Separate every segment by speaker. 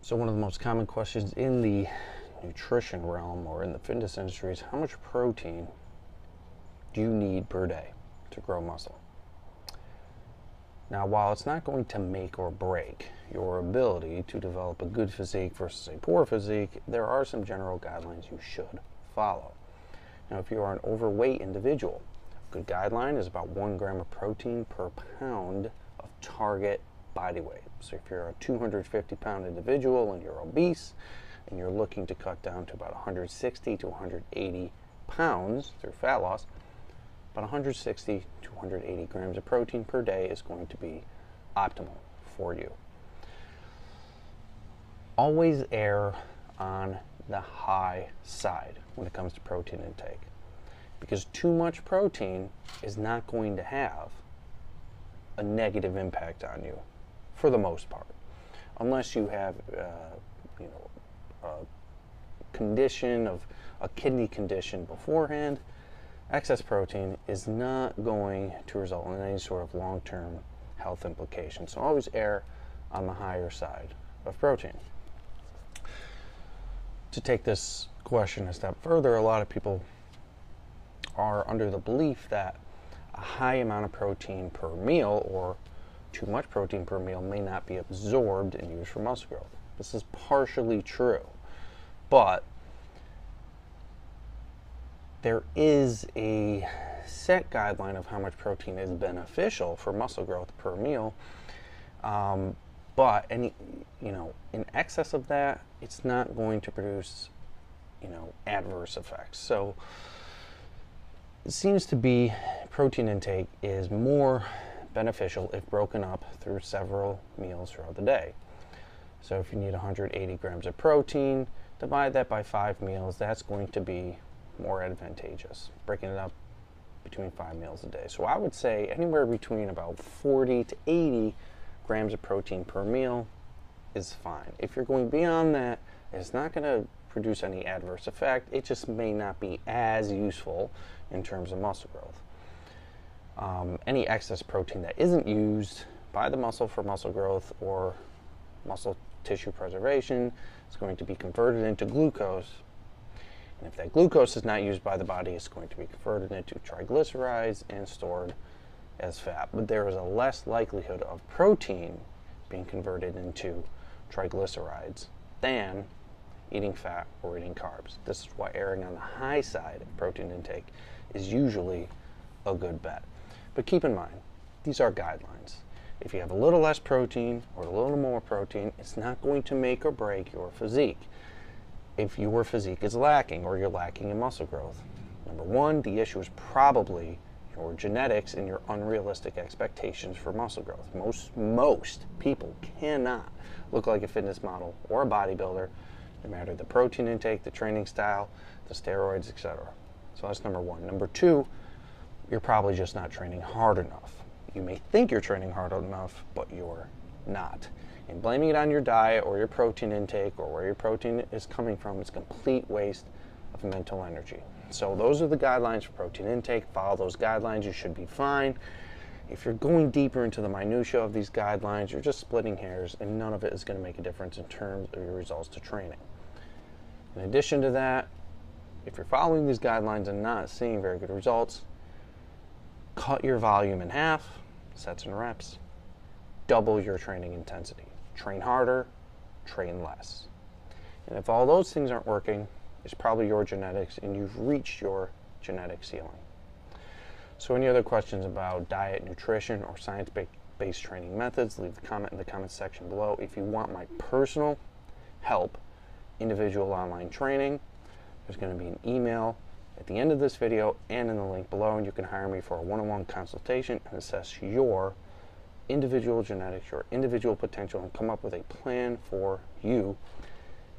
Speaker 1: So one of the most common questions in the nutrition realm or in the fitness industry is how much protein do you need per day to grow muscle? Now, while it's not going to make or break your ability to develop a good physique versus a poor physique, there are some general guidelines you should follow. Now, if you are an overweight individual, a good guideline is about 1 gram of protein per pound of target body weight. So if you're a 250-pound individual and you're obese and you're looking to cut down to about 160 to 180 pounds through fat loss, about 160 to 180 grams of protein per day is going to be optimal for you. Always err on the high side when it comes to protein intake, because too much protein is not going to have a negative impact on you for the most part, unless you have a condition of a kidney condition beforehand. Excess protein is not going to result in any sort of long-term health implications. So always err on the higher side of protein. To take this question a step further, a lot of people are under the belief that a high amount of protein per meal or too much protein per meal may not be absorbed and used for muscle growth. This is partially true, but there is a set guideline of how much protein is beneficial for muscle growth per meal. But in excess of that, it's not going to produce, adverse effects. So it seems to be protein intake is more beneficial if broken up through several meals throughout the day. So if you need 180 grams of protein, divide that by 5 meals. That's going to be more advantageous, breaking it up between 5 meals a day. So I would say anywhere between about 40 to 80 grams of protein per meal is fine. If you're going beyond that, it's not going to produce any adverse effect. It just may not be as useful in terms of muscle growth. Any excess protein that isn't used by the muscle for muscle growth or muscle tissue preservation is going to be converted into glucose. And if that glucose is not used by the body, it's going to be converted into triglycerides and stored as fat. But there is a less likelihood of protein being converted into triglycerides than eating fat or eating carbs. This is why erring on the high side of protein intake is usually a good bet. But keep in mind, these are guidelines. If you have a little less protein or a little more protein, it's not going to make or break your physique. If your physique is lacking or you're lacking in muscle growth, number one, the issue is probably your genetics and your unrealistic expectations for muscle growth. Most people cannot look like a fitness model or a bodybuilder, no matter the protein intake, the training style, the steroids, etc. So that's number one. Number two, you're probably just not training hard enough. You may think you're training hard enough, but you're not. And blaming it on your diet or your protein intake or where your protein is coming from is a complete waste of mental energy. So those are the guidelines for protein intake. Follow those guidelines, you should be fine. If you're going deeper into the minutia of these guidelines, you're just splitting hairs, and none of it is going to make a difference in terms of your results to training. In addition to that, if you're following these guidelines and not seeing very good results, cut your volume in half, sets and reps, double your training intensity. Train harder, train less. And if all those things aren't working, it's probably your genetics and you've reached your genetic ceiling. So any other questions about diet, nutrition, or science-based training methods, leave a comment in the comments section below. If you want my personal help, individual online training, there's going to be an email at the end of this video and in the link below, and you can hire me for a one-on-one consultation and assess your individual genetics, your individual potential, and come up with a plan for you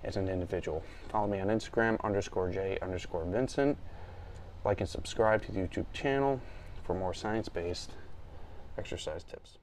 Speaker 1: as an individual. Follow me on Instagram, _J_Vincent. Like and subscribe to the YouTube channel for more science-based exercise tips.